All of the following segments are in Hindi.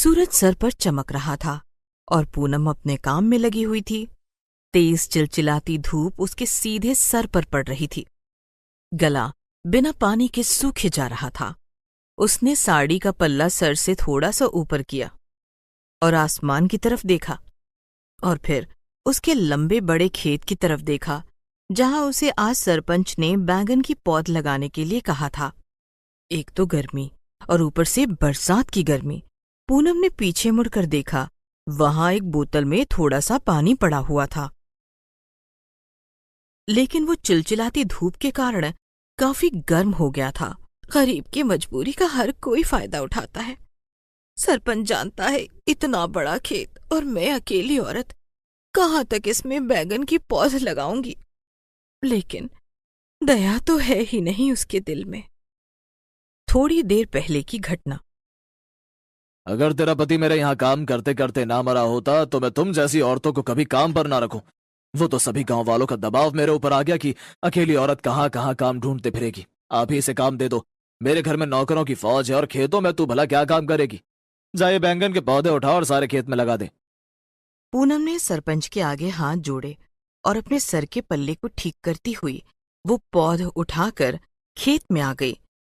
सूरज सर पर चमक रहा था और पूनम अपने काम में लगी हुई थी। तेज चिलचिलाती धूप उसके सीधे सर पर पड़ रही थी। गला बिना पानी के सूखे जा रहा था। उसने साड़ी का पल्ला सर से थोड़ा सा ऊपर किया और आसमान की तरफ देखा और फिर उसके लंबे बड़े खेत की तरफ देखा जहां उसे आज सरपंच ने बैंगन की पौध लगाने के लिए कहा था। एक तो गर्मी और ऊपर से बरसात की गर्मी। पूनम ने पीछे मुड़कर देखा, वहां एक बोतल में थोड़ा सा पानी पड़ा हुआ था, लेकिन वो चिलचिलाती धूप के कारण काफी गर्म हो गया था। गरीब की मजबूरी का हर कोई फायदा उठाता है। सरपंच जानता है इतना बड़ा खेत और मैं अकेली औरत कहाँ तक इसमें बैगन की पौध लगाऊंगी, लेकिन दया तो है ही नहीं उसके दिल में। थोड़ी देर पहले की घटना। अगर तेरा पति मेरे यहाँ काम करते करते ना मरा होता तो मैं तुम जैसी औरतों को कभी काम पर ना रखूं। वो तो सभी गांव वालों का दबाव मेरे ऊपर आ गया कि अकेली औरत कहाँ कहाँ काम ढूंढते फिरेगी। आप ही इसे काम दे दो। मेरे घर में नौकरों की फौज है और खेतों में तू भला क्या काम करेगी। जाए बैंगन के पौधे उठा और सारे खेत में लगा दे। पूनम ने सरपंच के आगे हाथ जोड़े और अपने सर के पल्ले को ठीक करती हुई वो पौध उठाकर खेत में आ गई।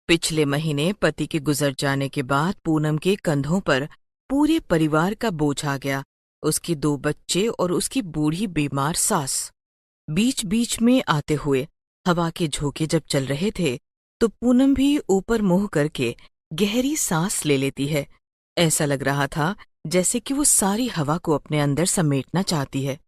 पिछले महीने पति के गुजर जाने के बाद पूनम के कंधों पर पूरे परिवार का बोझ आ गया। उसके 2 बच्चे और उसकी बूढ़ी बीमार सास। बीच बीच में आते हुए हवा के झोंके जब चल रहे थे तो पूनम भी ऊपर मुंह करके गहरी सांस ले लेती है। ऐसा लग रहा था जैसे कि वो सारी हवा को अपने अंदर समेटना चाहती है।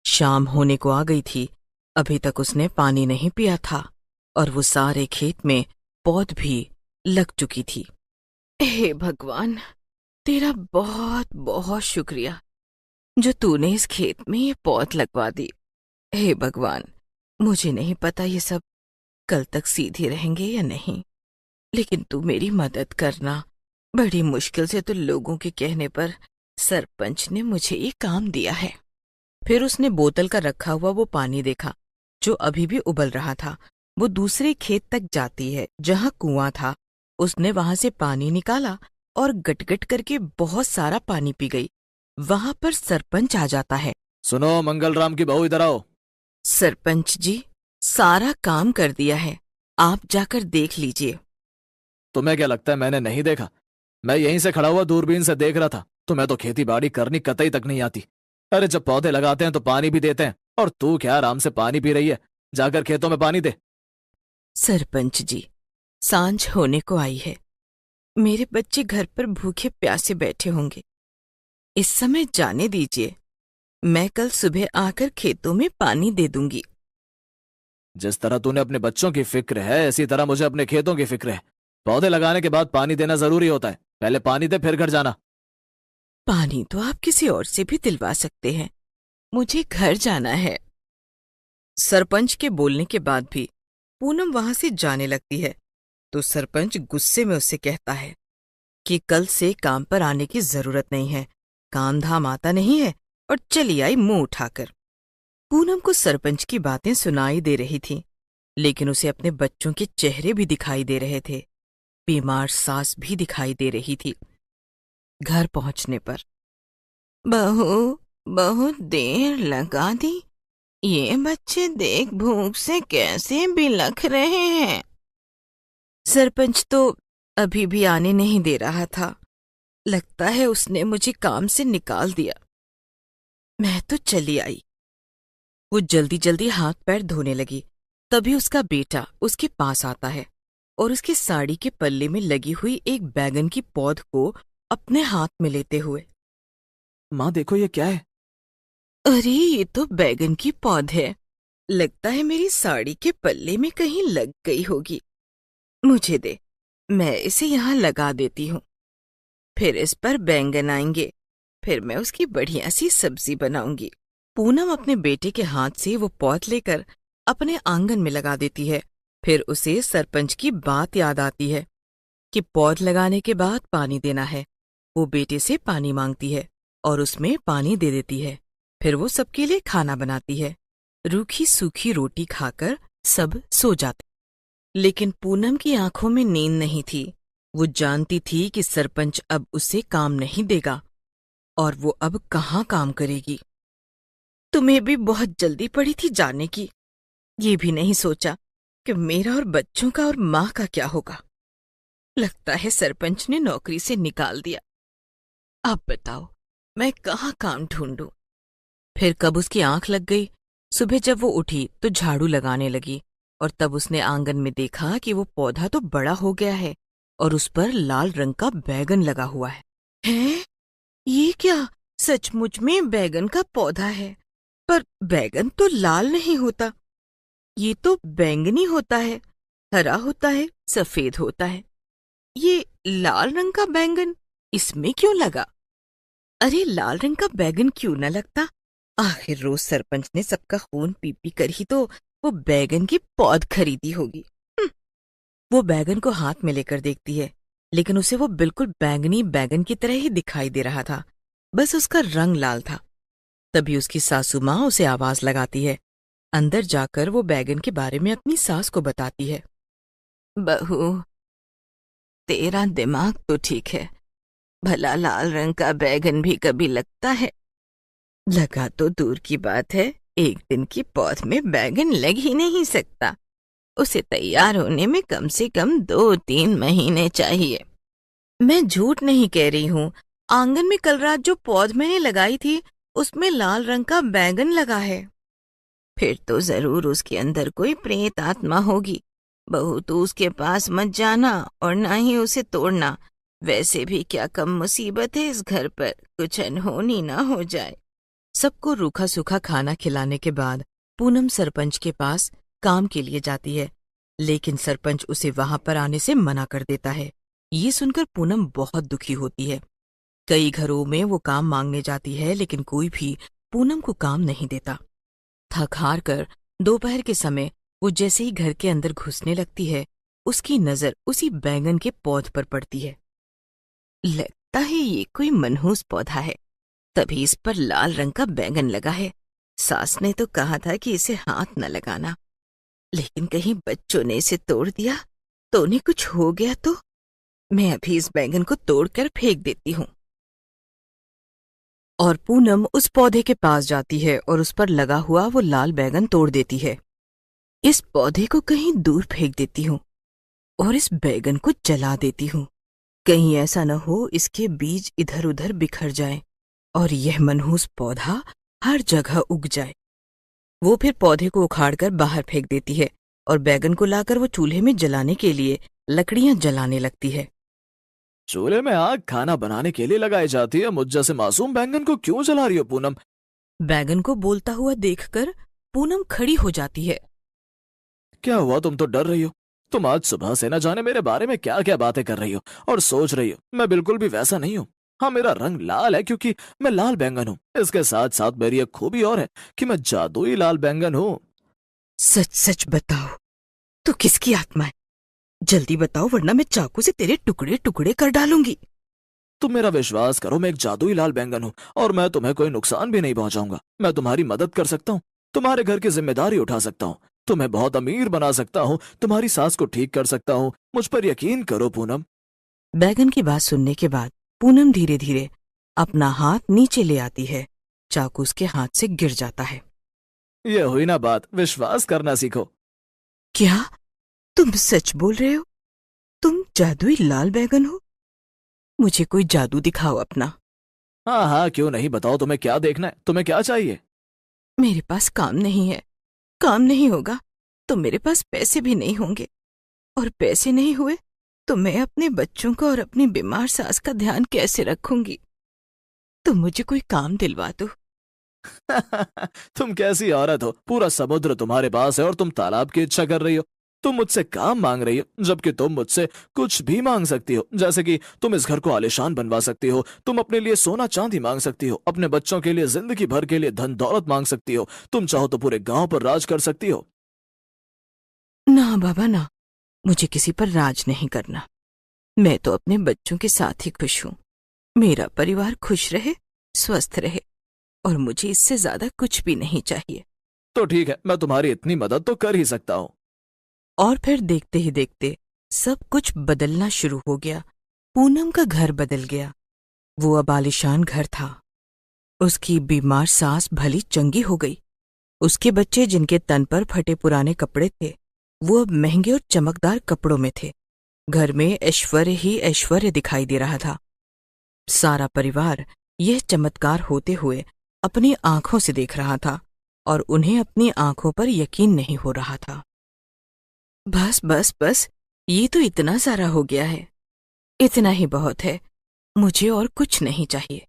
शाम होने को आ गई थी। अभी तक उसने पानी नहीं पिया था और वो सारे खेत में पौध भी लग चुकी थी। हे भगवान, तेरा बहुत बहुत शुक्रिया जो तूने इस खेत में ये पौध लगवा दी। हे भगवान, मुझे नहीं पता ये सब कल तक सीधे रहेंगे या नहीं, लेकिन तू मेरी मदद करना। बड़ी मुश्किल से तो लोगों के कहने पर सरपंच ने मुझे ये काम दिया है। फिर उसने बोतल का रखा हुआ वो पानी देखा जो अभी भी उबल रहा था। वो दूसरे खेत तक जाती है जहां कुआं था। उसने वहां से पानी निकाला और गटगट करके बहुत सारा पानी पी गई। वहां पर सरपंच आ जाता है। सुनो मंगलराम की बहू, इधर आओ। सरपंच जी, सारा काम कर दिया है, आप जाकर देख लीजिए। तुम्हें क्या लगता है मैंने नहीं देखा? मैं यहीं से खड़ा हुआ दूरबीन से देख रहा था। तुम्हें तो खेती बाड़ी करनी कतई तक नहीं आती। अरे जब पौधे लगाते हैं तो पानी भी देते हैं, और तू क्या आराम से पानी पी रही है? जाकर खेतों में पानी दे। सरपंच जी, सांझ होने को आई है। मेरे बच्चे घर पर भूखे प्यासे बैठे होंगे। इस समय जाने दीजिए, मैं कल सुबह आकर खेतों में पानी दे दूंगी। जिस तरह तूने अपने बच्चों की फिक्र है, इसी तरह मुझे अपने खेतों की फिक्र है। पौधे लगाने के बाद पानी देना जरूरी होता है। पहले पानी दे, फिर घर जाना। पानी तो आप किसी और से भी दिलवा सकते हैं, मुझे घर जाना है। सरपंच के बोलने के बाद भी पूनम वहां से जाने लगती है तो सरपंच गुस्से में उससे कहता है कि कल से काम पर आने की जरूरत नहीं है, काम धाम आता नहीं है, और चली आई मुंह उठाकर। पूनम को सरपंच की बातें सुनाई दे रही थीं, लेकिन उसे अपने बच्चों के चेहरे भी दिखाई दे रहे थे। बीमार सास भी दिखाई दे रही थी। घर पहुंचने पर बहू, बहुत देर लगा दी। ये बच्चे देख भूख से कैसे बिलख रहे हैं। सरपंच तो अभी भी आने नहीं दे रहा था। लगता है उसने मुझे काम से निकाल दिया। मैं तो चली आई। वो जल्दी जल्दी हाथ पैर धोने लगी। तभी उसका बेटा उसके पास आता है और उसकी साड़ी के पल्ले में लगी हुई एक बैगन की पौध को अपने हाथ में लेते हुए, माँ देखो ये क्या है? अरे ये तो बैगन की पौध है। लगता है मेरी साड़ी के पल्ले में कहीं लग गई होगी। मुझे दे, मैं इसे यहाँ लगा देती हूँ। फिर इस पर बैंगन आएंगे, फिर मैं उसकी बढ़िया सी सब्जी बनाऊंगी। पूनम अपने बेटे के हाथ से वो पौध लेकर अपने आंगन में लगा देती है। फिर उसे सरपंच की बात याद आती है कि पौध लगाने के बाद पानी देना है। वो बेटे से पानी मांगती है और उसमें पानी दे देती है। फिर वो सबके लिए खाना बनाती है। रूखी सूखी रोटी खाकर सब सो जाते। लेकिन पूनम की आंखों में नींद नहीं थी। वो जानती थी कि सरपंच अब उससे काम नहीं देगा और वो अब कहाँ काम करेगी। तुम्हें भी बहुत जल्दी पड़ी थी जाने की। ये भी नहीं सोचा कि मेरा और बच्चों का और माँ का क्या होगा। लगता है सरपंच ने नौकरी से निकाल दिया। अब बताओ मैं कहाँ काम ढूंढूं। फिर कब उसकी आंख लग गई। सुबह जब वो उठी तो झाड़ू लगाने लगी और तब उसने आंगन में देखा कि वो पौधा तो बड़ा हो गया है और उस पर लाल रंग का बैगन लगा हुआ है। हैं? ये क्या? सचमुच में बैगन का पौधा है, पर बैगन तो लाल नहीं होता। ये तो बैंगनी होता है, हरा होता है, सफेद होता है। ये लाल रंग का बैंगन इसमें क्यों लगा? अरे लाल रंग का बैगन क्यों न लगता? आखिर रोज सरपंच ने सबका खून पी पी कर ही तो वो बैगन की पौध खरीदी होगी। वो बैगन को हाथ में लेकर देखती है, लेकिन उसे वो बिल्कुल बैंगनी बैगन की तरह ही दिखाई दे रहा था, बस उसका रंग लाल था। तभी उसकी सासू माँ उसे आवाज लगाती है। अंदर जाकर वो बैगन के बारे में अपनी सास को बताती है। बहू, तेरा दिमाग तो ठीक है, भला लाल रंग का बैगन भी कभी लगता है? लगा तो दूर की बात है, एक दिन की पौध में बैगन लग ही नहीं सकता। उसे तैयार होने में कम से कम 2-3 महीने चाहिए। मैं झूठ नहीं कह रही हूँ। आंगन में कल रात जो पौध मैंने लगाई थी उसमें लाल रंग का बैगन लगा है। फिर तो जरूर उसके अंदर कोई प्रेत आत्मा होगी। बहू तू उसके पास मत जाना और ना ही उसे तोड़ना। वैसे भी क्या कम मुसीबत है इस घर पर, कुछ अनहोनी ना हो जाए। सबको रूखा सूखा खाना खिलाने के बाद पूनम सरपंच के पास काम के लिए जाती है, लेकिन सरपंच उसे वहां पर आने से मना कर देता है। ये सुनकर पूनम बहुत दुखी होती है। कई घरों में वो काम मांगने जाती है, लेकिन कोई भी पूनम को काम नहीं देता। थक हार कर दोपहर के समय वो जैसे ही घर के अंदर घुसने लगती है, उसकी नजर उसी बैंगन के पौध पर पड़ती है। लगता है ये कोई मनहूस पौधा है, तभी इस पर लाल रंग का बैंगन लगा है। सास ने तो कहा था कि इसे हाथ न लगाना, लेकिन कहीं बच्चों ने इसे तोड़ दिया तो उन्हें कुछ हो गया तो। मैं अभी इस बैंगन को तोड़कर फेंक देती हूँ। और पूनम उस पौधे के पास जाती है और उस पर लगा हुआ वो लाल बैंगन तोड़ देती है। इस पौधे को कहीं दूर फेंक देती हूँ और इस बैंगन को जला देती हूँ। कहीं ऐसा न हो इसके बीज इधर उधर बिखर जाएं और यह मनहूस पौधा हर जगह उग जाए। वो फिर पौधे को उखाड़कर बाहर फेंक देती है और बैगन को लाकर वो चूल्हे में जलाने के लिए लकड़ियां जलाने लगती है। चूल्हे में आग खाना बनाने के लिए लगाई जाती है, मुझ जैसे मासूम बैंगन को क्यों जला रही हो पूनम? बैगन को बोलता हुआ देखकर पूनम खड़ी हो जाती है। क्या हुआ, तुम तो डर रही हो? तुम आज सुबह से न जाने मेरे बारे में क्या क्या बातें कर रही हो और सोच रही हो। मैं बिल्कुल भी वैसा नहीं हूँ। हाँ, मेरा रंग लाल है क्योंकि मैं लाल बैंगन हूँ। इसके साथ साथ मेरी एक खूबी और है कि मैं जादुई लाल बैंगन हूँ। सच सच बताओ, तू किसकी आत्मा है? जल्दी बताओ वरना मैं चाकू से तेरे टुकड़े टुकड़े कर डालूंगी। तुम मेरा विश्वास करो, मैं एक जादुई लाल बैंगन हूँ और मैं तुम्हें कोई नुकसान भी नहीं पहुंचाऊंगा। मैं तुम्हारी मदद कर सकता हूँ, तुम्हारे घर की जिम्मेदारी उठा सकता हूँ, तुम्हें बहुत अमीर बना सकता हूँ, तुम्हारी सास को ठीक कर सकता हूँ। मुझ पर यकीन करो पूनम। बैगन की बात सुनने के बाद पूनम धीरे धीरे अपना हाथ नीचे ले आती है। चाकू उसके हाथ से गिर जाता है। ये हुई ना बात, विश्वास करना सीखो। क्या तुम सच बोल रहे हो? तुम जादुई लाल बैगन हो? मुझे कोई जादू दिखाओ अपना। हाँ हाँ, क्यों नहीं, बताओ तुम्हें क्या देखना है, तुम्हें क्या चाहिए? मेरे पास काम नहीं है। काम नहीं होगा तो मेरे पास पैसे भी नहीं होंगे, और पैसे नहीं हुए तो मैं अपने बच्चों का और अपनी बीमार सास का ध्यान कैसे रखूंगी? तुम मुझे कोई काम दिलवा दो। तुम कैसी औरत हो, पूरा समुद्र तुम्हारे पास है और तुम तालाब की इच्छा कर रही हो। तुम मुझसे काम मांग रही हो, जबकि तुम मुझसे कुछ भी मांग सकती हो। जैसे कि तुम इस घर को आलीशान बनवा सकती हो, तुम अपने लिए सोना चांदी मांग सकती हो, अपने बच्चों के लिए जिंदगी भर के लिए धन दौलत मांग सकती हो, तुम चाहो तो पूरे गांव पर राज कर सकती हो। ना बाबा ना, मुझे किसी पर राज नहीं करना। मैं तो अपने बच्चों के साथ ही खुश हूँ। मेरा परिवार खुश रहे, स्वस्थ रहे, और मुझे इससे ज्यादा कुछ भी नहीं चाहिए। तो ठीक है, मैं तुम्हारी इतनी मदद तो कर ही सकता हूँ। और फिर देखते ही देखते सब कुछ बदलना शुरू हो गया। पूनम का घर बदल गया। वो अब आलीशान घर था। उसकी बीमार सास भली चंगी हो गई। उसके बच्चे जिनके तन पर फटे पुराने कपड़े थे, वो अब महंगे और चमकदार कपड़ों में थे। घर में ऐश्वर्य ही ऐश्वर्य दिखाई दे रहा था। सारा परिवार यह चमत्कार होते हुए अपनी आंखों से देख रहा था और उन्हें अपनी आंखों पर यकीन नहीं हो रहा था। बस बस बस, ये तो इतना सारा हो गया है। इतना ही बहुत है। मुझे और कुछ नहीं चाहिए।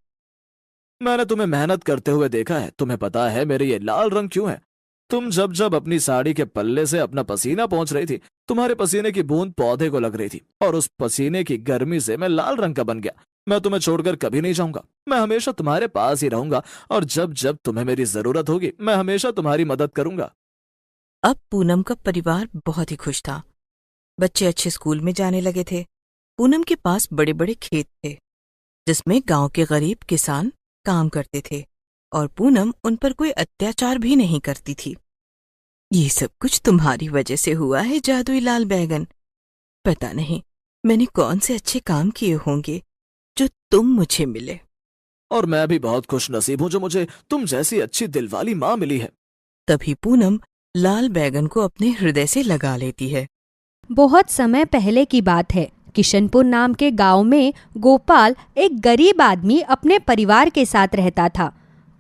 मैंने तुम्हें मेहनत करते हुए देखा है। तुम्हें पता है मेरे ये लाल रंग क्यों है? तुम जब जब अपनी साड़ी के पल्ले से अपना पसीना पहुंच रही थी, तुम्हारे पसीने की बूंद पौधे को लग रही थी और उस पसीने की गर्मी से मैं लाल रंग का बन गया। मैं तुम्हें छोड़कर कभी नहीं जाऊंगा। मैं हमेशा तुम्हारे पास ही रहूंगा और जब जब तुम्हें मेरी जरूरत होगी मैं हमेशा तुम्हारी मदद करूंगा। अब पूनम का परिवार बहुत ही खुश था। बच्चे अच्छे स्कूल में जाने लगे थे। पूनम के पास बड़े बड़े खेत थे जिसमें गांव के गरीब किसान काम करते थे और पूनम उन पर कोई अत्याचार भी नहीं करती थी। ये सब कुछ तुम्हारी वजह से हुआ है जादुई लाल बैगन। पता नहीं मैंने कौन से अच्छे काम किए होंगे जो तुम मुझे मिले। और मैं भी बहुत खुश नसीब हूं जो मुझे तुम जैसी अच्छी दिलवाली माँ मिली है। तभी पूनम लाल बैगन को अपने हृदय से लगा लेती है। बहुत समय पहले की बात है। किशनपुर नाम के गांव में गोपाल एक गरीब आदमी अपने परिवार के साथ रहता था।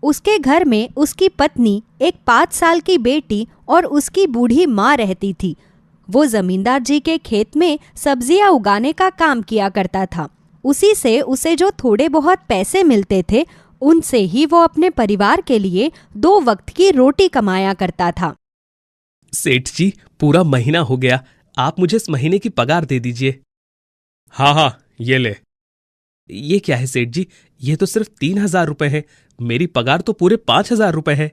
उसके घर में उसकी पत्नी, एक 5 साल की बेटी और उसकी बूढ़ी माँ रहती थी। वो जमींदार जी के खेत में सब्जियां उगाने का काम किया करता था। उसी से उसे जो थोड़े बहुत पैसे मिलते थे, उनसे ही वो अपने परिवार के लिए 2 वक्त की रोटी कमाया करता था। सेठ जी, पूरा महीना हो गया, आप मुझे इस महीने की पगार दे दीजिए। हाँ, ये ले। ये क्या है सेठ जी? ये तो सिर्फ 3,000 रुपए है। मेरी पगार तो पूरे 5,000 रुपए है।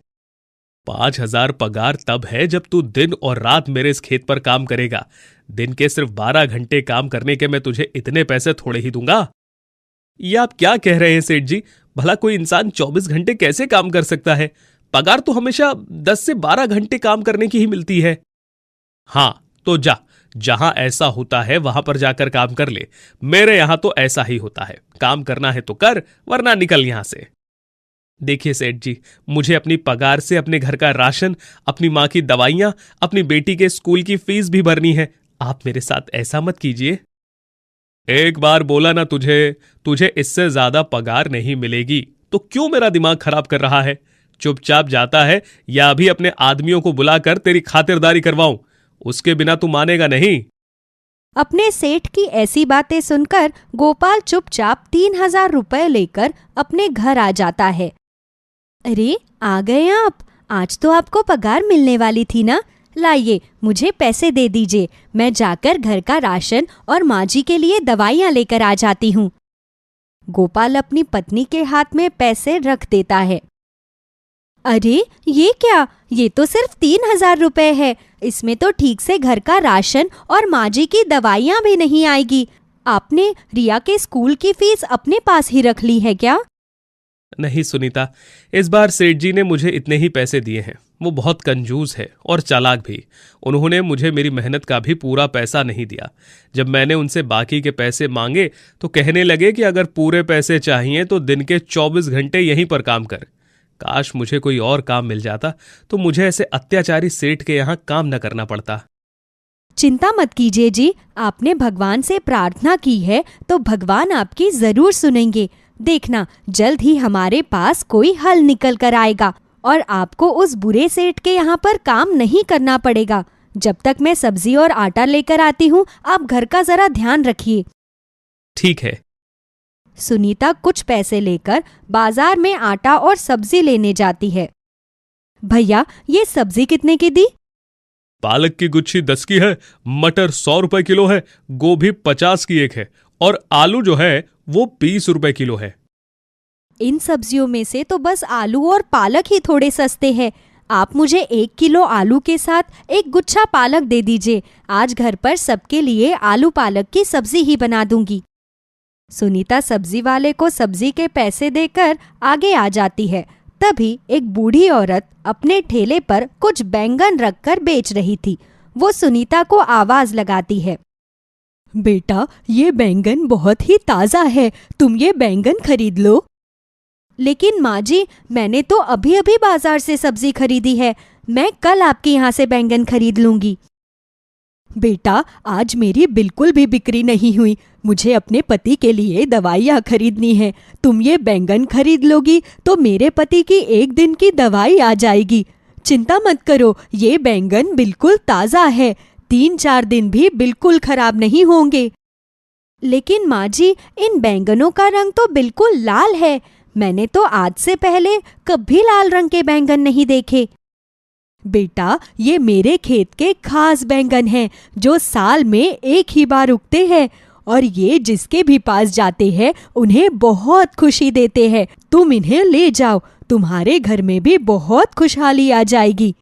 5,000 पगार तब है जब तू दिन और रात मेरे इस खेत पर काम करेगा। दिन के सिर्फ 12 घंटे काम करने के मैं तुझे इतने पैसे थोड़े ही दूंगा। ये आप क्या कह रहे हैं सेठ जी? भला कोई इंसान 24 घंटे कैसे काम कर सकता है? पगार तो हमेशा 10 से 12 घंटे काम करने की ही मिलती है। हाँ, तो जा, जहां ऐसा होता है वहां पर जाकर काम कर ले। मेरे यहां तो ऐसा ही होता है। काम करना है तो कर, वरना निकल यहां से। देखिए सेठ जी, मुझे अपनी पगार से अपने घर का राशन, अपनी माँ की दवाइयां, अपनी बेटी के स्कूल की फीस भी भरनी है। आप मेरे साथ ऐसा मत कीजिए। एक बार बोला ना तुझे इससे ज्यादा पगार नहीं मिलेगी, तो क्यों मेरा दिमाग खराब कर रहा है? चुपचाप जाता है या अभी अपने आदमियों को बुलाकर तेरी खातिरदारी करवाऊं? उसके बिना तू मानेगा नहीं। अपने सेठ की ऐसी बातें सुनकर गोपाल चुपचाप 3,000 रुपए लेकर अपने घर आ जाता है। अरे, आ गए आप? आज तो आपको पगार मिलने वाली थी ना। लाइए, मुझे पैसे दे दीजिए। मैं जाकर घर का राशन और माँ जी के लिए दवाइयाँ लेकर आ जाती हूँ। गोपाल अपनी पत्नी के हाथ में पैसे रख देता है। अरे, ये क्या? ये तो सिर्फ 3,000 रुपए है। इसमें तो ठीक से घर का राशन और माँ जी की दवाइयाँ भी नहीं आएगी। आपने रिया के स्कूल की फीस अपने पास ही रख ली है क्या? नहीं सुनीता, इस बार सेठ जी ने मुझे इतने ही पैसे दिए हैं। वो बहुत कंजूस है और चालाक भी। उन्होंने मुझे मेरी मेहनत का भी पूरा पैसा नहीं दिया। जब मैंने उनसे बाकी के पैसे मांगे तो कहने लगे कि अगर पूरे पैसे चाहिए तो दिन के 24 घंटे यहीं पर काम कर। काश मुझे कोई और काम मिल जाता तो मुझे ऐसे अत्याचारी सेठ के यहाँ काम न करना पड़ता। चिंता मत कीजिए जी, आपने भगवान से प्रार्थना की है तो भगवान आपकी जरूर सुनेंगे। देखना, जल्द ही हमारे पास कोई हल निकल कर आएगा और आपको उस बुरे सेठ के यहाँ पर काम नहीं करना पड़ेगा। जब तक मैं सब्जी और आटा लेकर आती हूँ, आप घर का जरा ध्यान रखिए। ठीक है। सुनीता कुछ पैसे लेकर बाजार में आटा और सब्जी लेने जाती है। भैया, ये सब्जी कितने की दी? पालक की गुच्छी 10 की है, मटर 100 रुपए किलो है, गोभी 50 की एक है और आलू जो है वो 20 रुपए किलो है। इन सब्जियों में से तो बस आलू और पालक ही थोड़े सस्ते हैं। आप मुझे 1 किलो आलू के साथ 1 गुच्छा पालक दे दीजिए। आज घर पर सबके लिए आलू पालक की सब्जी ही बना दूंगी। सुनीता सब्जी वाले को सब्जी के पैसे देकर आगे आ जाती है। तभी एक बूढ़ी औरत अपने ठेले पर कुछ बैंगन रखकर बेच रही थी। वो सुनीता को आवाज लगाती है। बेटा, ये बैंगन बहुत ही ताज़ा है, तुम ये बैंगन खरीद लो। लेकिन माँ जी, मैंने तो अभी अभी बाजार से सब्जी खरीदी है, मैं कल आपके यहाँ से बैंगन खरीद लूंगी। बेटा, आज मेरी बिल्कुल भी बिक्री नहीं हुई, मुझे अपने पति के लिए दवाइयाँ खरीदनी है। तुम ये बैंगन खरीद लोगी तो मेरे पति की एक दिन की दवाई आ जाएगी। चिंता मत करो, ये बैंगन बिल्कुल ताज़ा है, 3-4 दिन भी बिल्कुल खराब नहीं होंगे। लेकिन माँ जी, इन बैंगनों का रंग तो बिल्कुल लाल है, मैंने तो आज से पहले कभी लाल रंग के बैंगन नहीं देखे। बेटा, ये मेरे खेत के खास बैंगन हैं जो साल में एक ही बार उगते हैं, और ये जिसके भी पास जाते हैं उन्हें बहुत खुशी देते हैं। तुम इन्हें ले जाओ, तुम्हारे घर में भी बहुत खुशहाली आ जाएगी।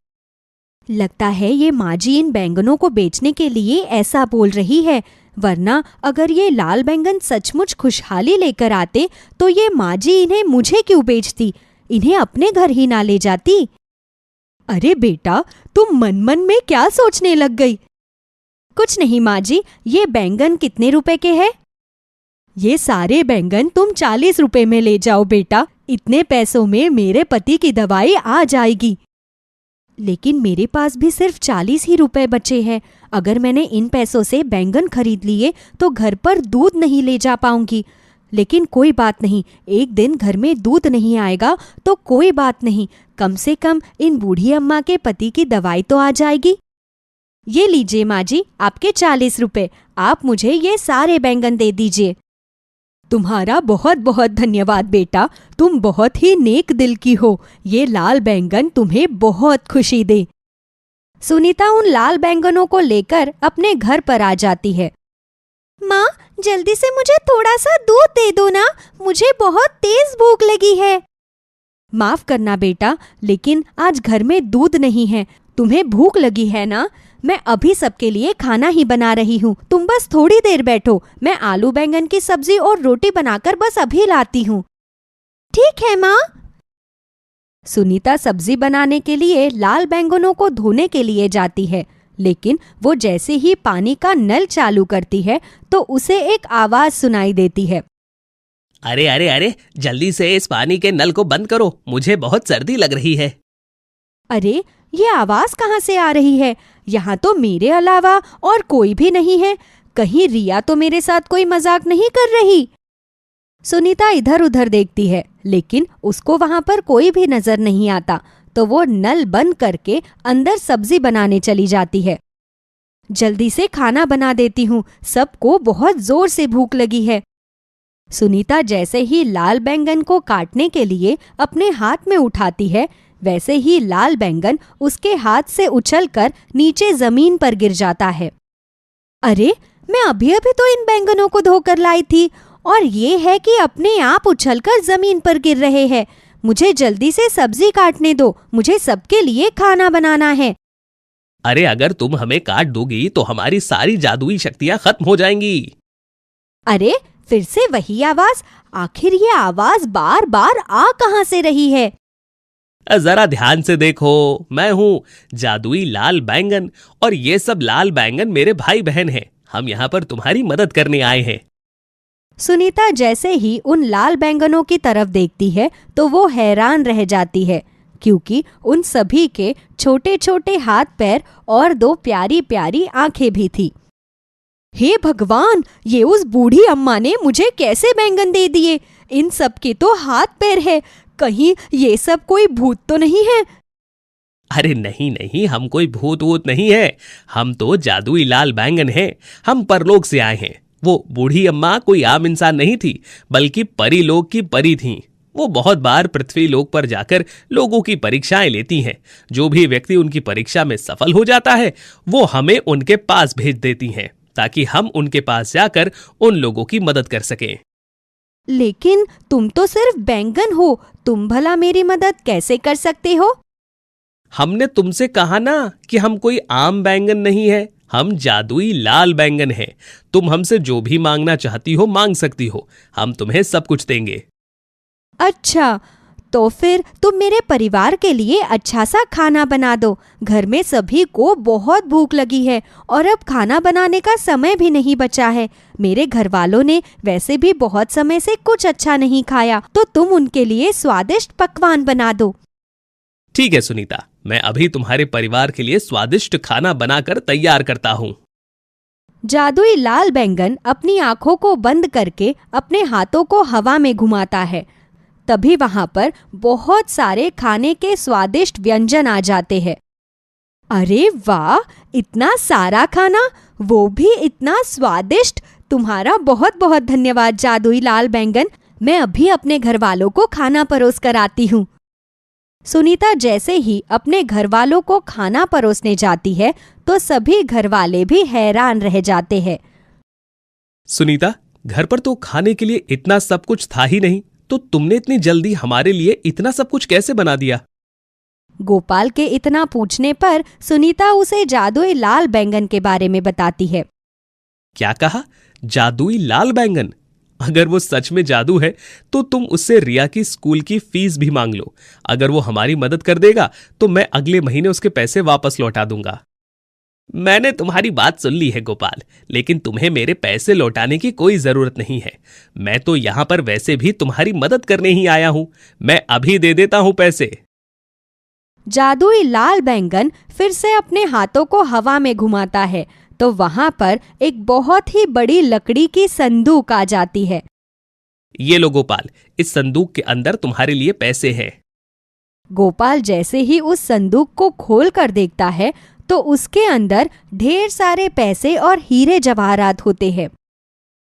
लगता है ये माँ जी इन बैंगनों को बेचने के लिए ऐसा बोल रही है, वरना अगर ये लाल बैंगन सचमुच खुशहाली लेकर आते तो ये माँ जी इन्हें मुझे क्यों बेचती, इन्हें अपने घर ही ना ले जाती। अरे बेटा, तुम मन मन में क्या सोचने लग गई? कुछ नहीं माँ जी, ये बैंगन कितने रुपए के हैं? ये सारे बैंगन तुम 40 रुपए में ले जाओ बेटा, इतने पैसों में मेरे पति की दवाई आ जाएगी। लेकिन मेरे पास भी सिर्फ 40 ही रुपए बचे हैं, अगर मैंने इन पैसों से बैंगन खरीद लिए तो घर पर दूध नहीं ले जा पाऊंगी। लेकिन कोई बात नहीं, एक दिन घर में दूध नहीं आएगा तो कोई बात नहीं, कम से कम इन बूढ़ी अम्मा के पति की दवाई तो आ जाएगी। ये लीजिए माँ जी, आपके 40 रुपए, आप मुझे ये सारे बैंगन दे दीजिए। तुम्हारा बहुत बहुत धन्यवाद बेटा, तुम बहुत ही नेक दिल की हो, ये लाल बैंगन तुम्हें बहुत खुशी दे। सुनीता उन लाल बैंगनों को लेकर अपने घर पर आ जाती है। माँ, जल्दी से मुझे थोड़ा सा दूध दे दो ना, मुझे बहुत तेज भूख लगी है। माफ करना बेटा, लेकिन आज घर में दूध नहीं है। तुम्हें भूख लगी है ना? मैं अभी सबके लिए खाना ही बना रही हूँ, तुम बस थोड़ी देर बैठो, मैं आलू बैंगन की सब्जी और रोटी बनाकर बस अभी लाती हूँ। ठीक है माँ। सुनीता सब्जी बनाने के लिए लाल बैंगनों को धोने के लिए जाती है, लेकिन वो जैसे ही पानी का नल चालू करती है तो उसे एक आवाज सुनाई देती है। अरे अरे अरे, जल्दी से इस पानी के नल को बंद करो, मुझे बहुत सर्दी लग रही है। अरे, ये आवाज कहाँ से आ रही है? यहाँ तो मेरे अलावा और कोई भी नहीं है, कहीं रिया तो मेरे साथ कोई मजाक नहीं कर रही? सुनीता इधर उधर देखती है, लेकिन उसको वहां पर कोई भी नजर नहीं आता, तो वो नल बंद करके अंदर सब्जी बनाने चली जाती है। जल्दी से खाना बना देती हूँ, सबको बहुत जोर से भूख लगी है। सुनीता जैसे ही लाल बैंगन को काटने के लिए अपने हाथ में उठाती है, वैसे ही लाल बैंगन उसके हाथ से उछलकर नीचे जमीन पर गिर जाता है। अरे, मैं अभी अभी तो इन बैंगनों को धोकर लाई थी, और ये है कि अपने आप उछलकर जमीन पर गिर रहे हैं। मुझे जल्दी से सब्जी काटने दो, मुझे सबके लिए खाना बनाना है। अरे, अगर तुम हमें काट दोगी तो हमारी सारी जादुई शक्तियां खत्म हो जाएंगी। अरे, फिर से वही आवाज, आखिर ये आवाज बार बार आ कहां से रही है? जरा ध्यान से देखो, मैं हूँ जादुई लाल बैंगन, और ये सब लाल बैंगन मेरे भाई बहन हैं। हम यहाँ पर तुम्हारी मदद करने आए हैं। सुनीता जैसे ही उन लाल बैंगनों की तरफ देखती है तो वो हैरान रह जाती है, क्योंकि उन सभी के छोटे छोटे हाथ पैर और 2 प्यारी प्यारी आंखें भी थी। हे भगवान, ये उस बूढ़ी अम्मा ने मुझे कैसे बैंगन दे दिए? इन सब के तो हाथ पैर है, कहीं ये सब कोई भूत तो नहीं है? अरे नहीं नहीं, हम कोई भूत वूत नहीं है, हम तो जादुई लाल बैंगन हैं। हम परलोक से आए हैं। वो बूढ़ी अम्मा कोई आम इंसान नहीं थी, बल्कि परी लोक की परी थीं। वो बहुत बार पृथ्वी लोक पर जाकर लोगों की परीक्षाएं लेती हैं। जो भी व्यक्ति उनकी परीक्षा में सफल हो जाता है, वो हमें उनके पास भेज देती हैं, ताकि हम उनके पास जाकर उन लोगों की मदद कर सकें। लेकिन तुम तो सिर्फ बैंगन हो, तुम भला मेरी मदद कैसे कर सकते हो? हमने तुमसे कहा ना कि हम कोई आम बैंगन नहीं है, हम जादुई लाल बैंगन हैं। तुम हमसे जो भी मांगना चाहती हो मांग सकती हो, हम तुम्हें सब कुछ देंगे। अच्छा, तो फिर तुम मेरे परिवार के लिए अच्छा सा खाना बना दो। घर में सभी को बहुत भूख लगी है और अब खाना बनाने का समय भी नहीं बचा है। मेरे घर वालों ने वैसे भी बहुत समय से कुछ अच्छा नहीं खाया, तो तुम उनके लिए स्वादिष्ट पकवान बना दो। ठीक है सुनीता, मैं अभी तुम्हारे परिवार के लिए स्वादिष्ट खाना बनाकर तैयार करता हूँ। जादुई लाल बैंगन अपनी आंखों को बंद करके अपने हाथों को हवा में घुमाता है। तभी वहां पर बहुत सारे खाने के स्वादिष्ट व्यंजन आ जाते हैं। अरे वाह, इतना सारा खाना, वो भी इतना स्वादिष्ट! तुम्हारा बहुत बहुत धन्यवाद जादुई लाल बैंगन। मैं अभी अपने घर वालों को खाना परोस कर आती हूँ। सुनीता जैसे ही अपने घर वालों को खाना परोसने जाती है तो सभी घर वाले भी हैरान रह जाते हैं। सुनीता, घर पर तो खाने के लिए इतना सब कुछ था ही नहीं, तो तुमने इतनी जल्दी हमारे लिए इतना सब कुछ कैसे बना दिया? गोपाल के इतना पूछने पर सुनीता उसे जादुई लाल बैंगन के बारे में बताती है। क्या कहा? जादुई लाल बैंगन? अगर वो सच में जादू है तो तुम उससे रिया की स्कूल की फीस भी मांग लो। अगर वो हमारी मदद कर देगा तो मैं अगले महीने उसके पैसे वापस लौटा दूंगा। मैंने तुम्हारी बात सुन ली है गोपाल, लेकिन तुम्हें मेरे पैसे लौटाने की कोई जरूरत नहीं है। मैं तो यहां पर वैसे भी तुम्हारी मदद करने ही आया हूं। मैं अभी दे देता हूं पैसे। जादुई लाल बैंगन फिर से अपने हाथों को हवा में घुमाता है तो वहां पर एक बहुत ही बड़ी लकड़ी की संदूक आ जाती है। ये लो गोपाल, इस संदूक के अंदर तुम्हारे लिए पैसे हैं। गोपाल जैसे ही उस संदूक को खोल कर देखता है तो उसके अंदर ढेर सारे पैसे और हीरे जवाहरात होते हैं।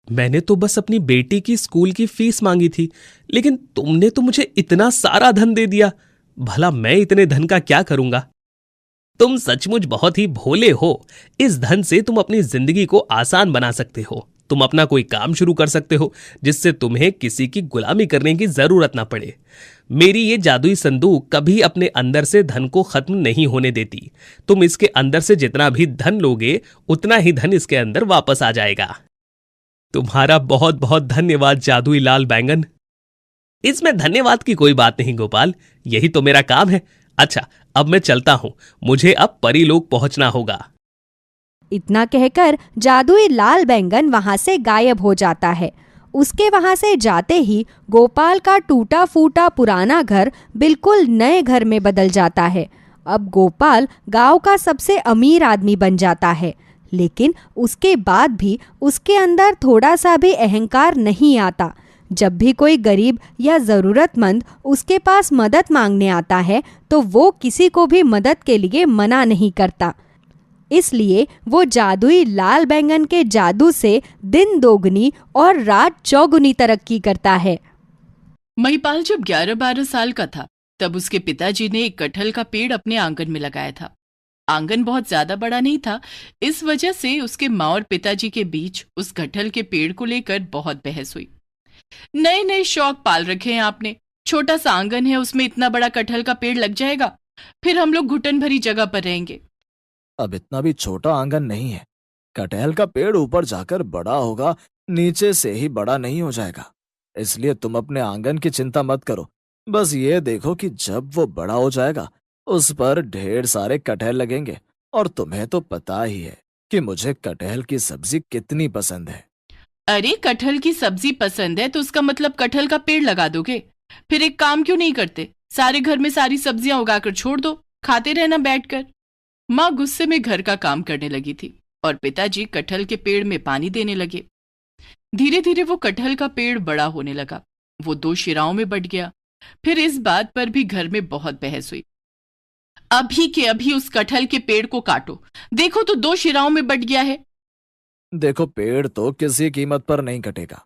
मैंने तो बस अपनी बेटी की स्कूल की फीस मांगी थी, लेकिन तुमने तो मुझे इतना सारा धन दे दिया। भला मैं इतने धन का क्या करूंगा? तुम सचमुच बहुत ही भोले हो। इस धन से तुम अपनी जिंदगी को आसान बना सकते हो। तुम अपना कोई काम शुरू कर सकते हो जिससे तुम्हें किसी की गुलामी करने की जरूरत ना पड़े। मेरी ये जादुई संदूक कभी अपने अंदर से धन को खत्म नहीं होने देती। तुम इसके अंदर से जितना भी धन लोगे उतना ही धन इसके अंदर वापस आ जाएगा। तुम्हारा बहुत बहुत धन्यवाद जादुई लाल बैंगन। इसमें धन्यवाद की कोई बात नहीं गोपाल, यही तो मेरा काम है। अच्छा, अब मैं चलता हूं, मुझे अब परीलोक पहुंचना होगा। इतना कहकर जादुई लाल बैंगन वहां से गायब हो जाता है। उसके वहां से जाते ही गोपाल का टूटा फूटा पुराना घर बिल्कुल नए घर में बदल जाता है। अब गोपाल गांव का सबसे अमीर आदमी बन जाता है, लेकिन उसके बाद भी उसके अंदर थोड़ा सा भी अहंकार नहीं आता। जब भी कोई गरीब या ज़रूरतमंद उसके पास मदद मांगने आता है तो वो किसी को भी मदद के लिए मना नहीं करता। इसलिए वो जादुई लाल बैंगन के जादू से दिन दोगुनी और रात चौगुनी तरक्की करता है। महिपाल जब 11-12 साल का था तब उसके पिताजी ने एक कटहल का पेड़ अपने आंगन में लगाया था। आंगन बहुत ज्यादा बड़ा नहीं था, इस वजह से उसके माँ और पिताजी के बीच उस कटहल के पेड़ को लेकर बहुत बहस हुई। नए नए शौक पाल रखे हैं आपने, छोटा सा आंगन है, उसमें इतना बड़ा कटहल का पेड़ लग जाएगा, फिर हम लोग घुटन भरी जगह पर रहेंगे। अब इतना भी छोटा आंगन नहीं है। कटहल का पेड़ ऊपर जाकर बड़ा होगा, नीचे से ही बड़ा नहीं हो जाएगा। इसलिए तुम अपने आंगन की चिंता मत करो। बस ये देखो कि जब वो बड़ा हो जाएगा उस पर ढेर सारे कटहल लगेंगे। और तुम्हें तो पता ही है कि मुझे कटहल की सब्जी कितनी पसंद है। अरे कटहल की सब्जी पसंद है तो उसका मतलब कटहल का पेड़ लगा दोगे? फिर एक काम क्यों नहीं करते, सारे घर में सारी सब्जियां उगाकर छोड़ दो, खाते रहना बैठकर। माँ गुस्से में घर का काम करने लगी थी और पिताजी कटहल के पेड़ में पानी देने लगे। धीरे धीरे वो कटहल का पेड़ बड़ा होने लगा, वो 2 शिराओं में बंट गया। फिर इस बात पर भी घर में बहुत बहस हुई। अभी के अभी उस कटहल के पेड़ को काटो, देखो तो 2 शिराओं में बंट गया है। देखो, पेड़ तो किसी कीमत पर नहीं कटेगा।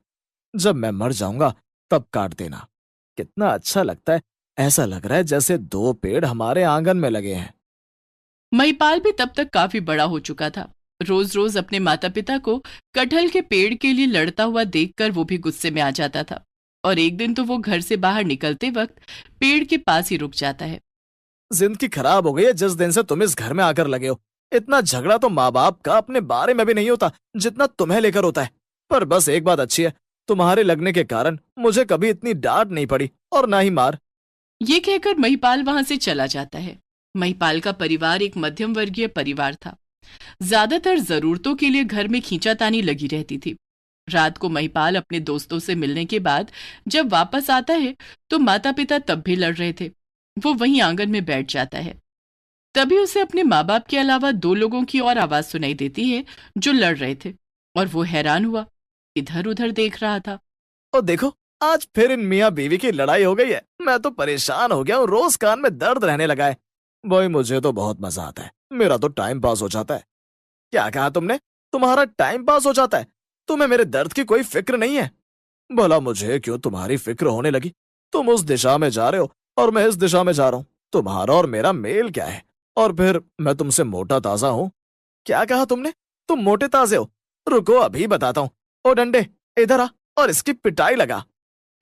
जब मैं मर जाऊंगा तब काट देना। कितना अच्छा लगता है, ऐसा लग रहा है जैसे 2 पेड़ हमारे आंगन में लगे हैं। महिपाल भी तब तक काफी बड़ा हो चुका था। रोज रोज अपने माता पिता को कटहल के पेड़ के लिए लड़ता हुआ देखकर वो भी गुस्से में आ जाता था। और एक दिन तो वो घर से बाहर निकलते वक्त पेड़ के पास ही रुक जाता है। जिंदगी खराब हो गई है जिस दिन से तुम इस घर में आकर लगे हो। इतना झगड़ा तो माँ बाप का अपने बारे में भी नहीं होता जितना तुम्हें लेकर होता है। पर बस एक बात अच्छी है, तुम्हारे लगने के कारण मुझे कभी इतनी डांट नहीं पड़ी और ना ही मार। ये कहकर महिपाल वहां से चला जाता है। महिपाल का परिवार एक मध्यम वर्गीय परिवार था। ज्यादातर जरूरतों के लिए घर में खींचातानी लगी रहती थी। रात को महिपाल अपने दोस्तों से मिलने के बाद जब वापस आता है तो माता पिता तब भी लड़ रहे थे। वो वहीं आंगन में बैठ जाता है। तभी उसे अपने माँ बाप के अलावा दो लोगों की और आवाज सुनाई देती है जो लड़ रहे थे, और वो हैरान हुआ, इधर उधर देख रहा था। और देखो, आज फिर इन मियाँ बीवी की लड़ाई हो गई है। मैं तो परेशान हो गया हूँ, रोज कान में दर्द रहने लगा है। भाई मुझे तो बहुत मजा आता है, मेरा तो टाइम पास हो जाता है। क्या कहा तुमने? तुम्हारा टाइम पास हो जाता है? तुम्हें मेरे दर्द की कोई फिक्र नहीं है? भला मुझे क्यों तुम्हारी फिक्र होने लगी? तुम उस दिशा में जा रहे हो और मैं इस दिशा में जा रहा हूँ। तुम्हारा और मेरा मेल क्या है? और फिर मैं तुमसे मोटा ताजा हूँ? क्या कहा तुमने? तुम मोटे ताजे हो? रुको अभी बताता हूँ। ओ डंडे, इधर आ और इसकी पिटाई लगा।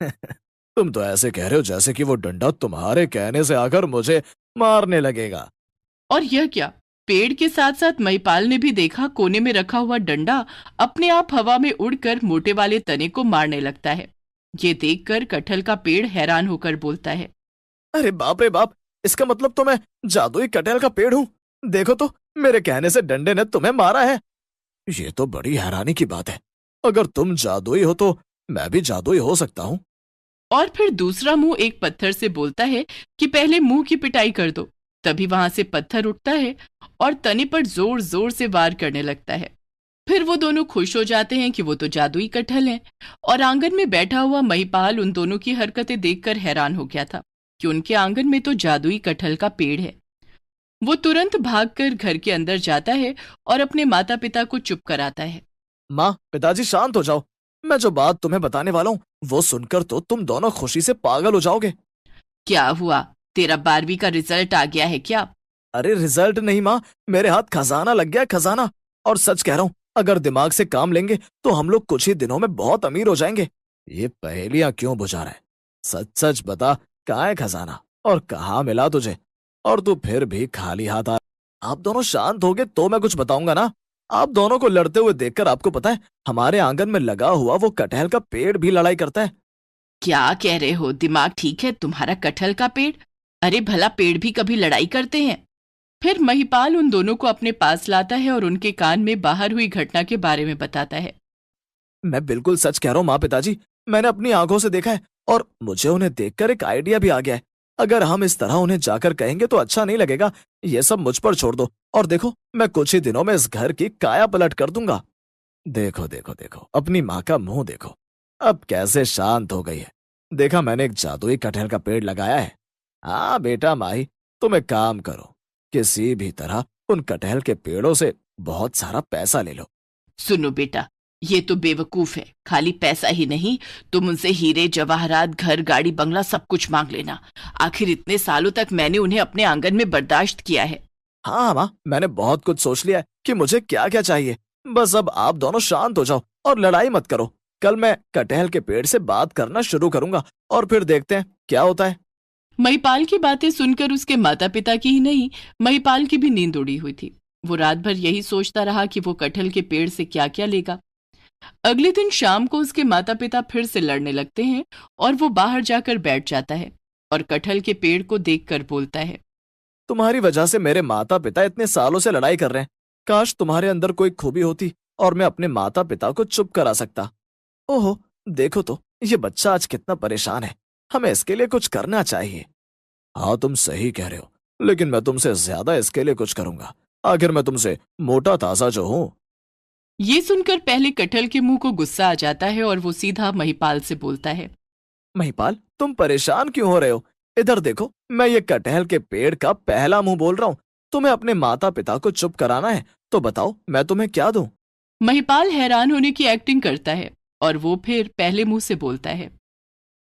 तुम तो ऐसे कह रहे हो जैसे कि वो डंडा तुम्हारे कहने से आकर मुझे मारने लगेगा। और यह क्या, पेड़ के साथ साथ महिपाल ने भी देखा कोने में रखा हुआ डंडा अपने आप हवा में उड़कर मोटे वाले तने को मारने लगता है। ये देखकर कटहल का पेड़ हैरान होकर बोलता है, अरे बाप रे बाप, इसका मतलब तो मैं जादुई कटहल का पेड़ हूँ। देखो तो, मेरे कहने से डंडे ने तुम्हें मारा है। ये तो बड़ी हैरानी की बात है। अगर तुम जादुई हो तो मैं भी जादुई हो सकता हूँ। और फिर दूसरा मुंह एक पत्थर से बोलता है कि पहले मुंह की पिटाई कर दो। तभी वहां से पत्थर उठता है और तने पर जोर जोर से वार करने लगता है। फिर वो दोनों खुश हो जाते हैं कि वो तो जादुई कटहल हैं। और आंगन में बैठा हुआ महिपाल उन दोनों की हरकतें देखकर हैरान हो गया था कि उनके आंगन में तो जादुई कटहल का पेड़ है। वो तुरंत भागकर घर के अंदर जाता है और अपने माता पिता को चुप कराता है। माँ, पिताजी शांत हो जाओ। मैं जो बात तुम्हें बताने वाला हूँ वो सुनकर तो तुम दोनों खुशी से पागल हो जाओगे। क्या हुआ, तेरा 12वीं का रिजल्ट आ गया है क्या? अरे रिजल्ट नहीं माँ, मेरे हाथ खजाना लग गया, खजाना। और सच कह रहा हूँ, अगर दिमाग से काम लेंगे तो हम लोग कुछ ही दिनों में बहुत अमीर हो जाएंगे। ये पहेलियां क्यों बुझा रहा है? सच सच बता, कहाँ है खजाना और कहाँ मिला तुझे? और तू फिर भी खाली हाथ आ। आप दोनों शांत होगे तो मैं कुछ बताऊंगा ना। आप दोनों को लड़ते हुए देखकर आपको पता है, हमारे आंगन में लगा हुआ वो कटहल का पेड़ भी लड़ाई करता है। क्या कह रहे हो? दिमाग ठीक है तुम्हारा? कटहल का पेड़? अरे भला पेड़ भी कभी लड़ाई करते हैं? फिर महिपाल उन दोनों को अपने पास लाता है और उनके कान में बाहर हुई घटना के बारे में बताता है। मैं बिल्कुल सच कह रहा हूँ माँ, पिताजी, मैंने अपनी आंखों से देखा है और मुझे उन्हें देखकर एक आइडिया भी आ गया है। अगर हम इस तरह उन्हें जाकर कहेंगे तो अच्छा नहीं लगेगा। ये सब मुझ पर छोड़ दो और देखो, मैं कुछ ही दिनों में इस घर की काया पलट कर दूंगा। देखो देखो देखो, अपनी माँ का मुंह देखो, अब कैसे शांत हो गई है। देखा, मैंने एक जादुई कटहल का पेड़ लगाया है। हाँ बेटा माही, तुम एक काम करो, किसी भी तरह उन कटहल के पेड़ों से बहुत सारा पैसा ले लो। सुनो बेटा, ये तो बेवकूफ है। खाली पैसा ही नहीं, तुम उनसे हीरे जवाहरात, घर, गाड़ी, बंगला सब कुछ मांग लेना। आखिर इतने सालों तक मैंने उन्हें अपने आंगन में बर्दाश्त किया है। हाँ माँ, मैंने बहुत कुछ सोच लिया है कि मुझे क्या क्या चाहिए। बस अब आप दोनों शांत हो जाओ और लड़ाई मत करो। कल मैं कटहल के पेड़ से बात करना शुरू करूंगा और फिर देखते हैं क्या होता है। महिपाल की बातें सुनकर उसके माता पिता की ही नहीं, महिपाल की भी नींद उड़ी हुई थी। वो रात भर यही सोचता रहा कि वो कटहल के पेड़ से क्या क्या लेगा। अगले दिन शाम को उसके माता पिता फिर से लड़ने लगते हैं और वो बाहर जाकर बैठ जाता है और कटहल के पेड़ को देखकर बोलता है, तुम्हारी वजह से मेरे माता पिता इतने सालों से लड़ाई कर रहे हैं। काश तुम्हारे अंदर कोई खूबी होती और मैं अपने माता पिता को चुप करा सकता। ओहो, देखो तो, ये बच्चा आज कितना परेशान है। हमें इसके लिए कुछ करना चाहिए। हाँ, तुम सही कह रहे हो, लेकिन मैं तुमसे ज्यादा इसके लिए कुछ करूंगा। आखिर मैं तुमसे मोटा ताजा जो हूं। ये सुनकर पहले कटहल के मुंह को गुस्सा आ जाता है और वो सीधा महिपाल से बोलता है, महिपाल, तुम परेशान क्यों हो रहे हो? इधर देखो, मैं ये कटहल के पेड़ का पहला मुंह बोल रहा हूँ। तुम्हें अपने माता पिता को चुप कराना है तो बताओ, मैं तुम्हें क्या दूं? महिपाल हैरान होने की एक्टिंग करता है और वो फिर पहले मुंह से बोलता है,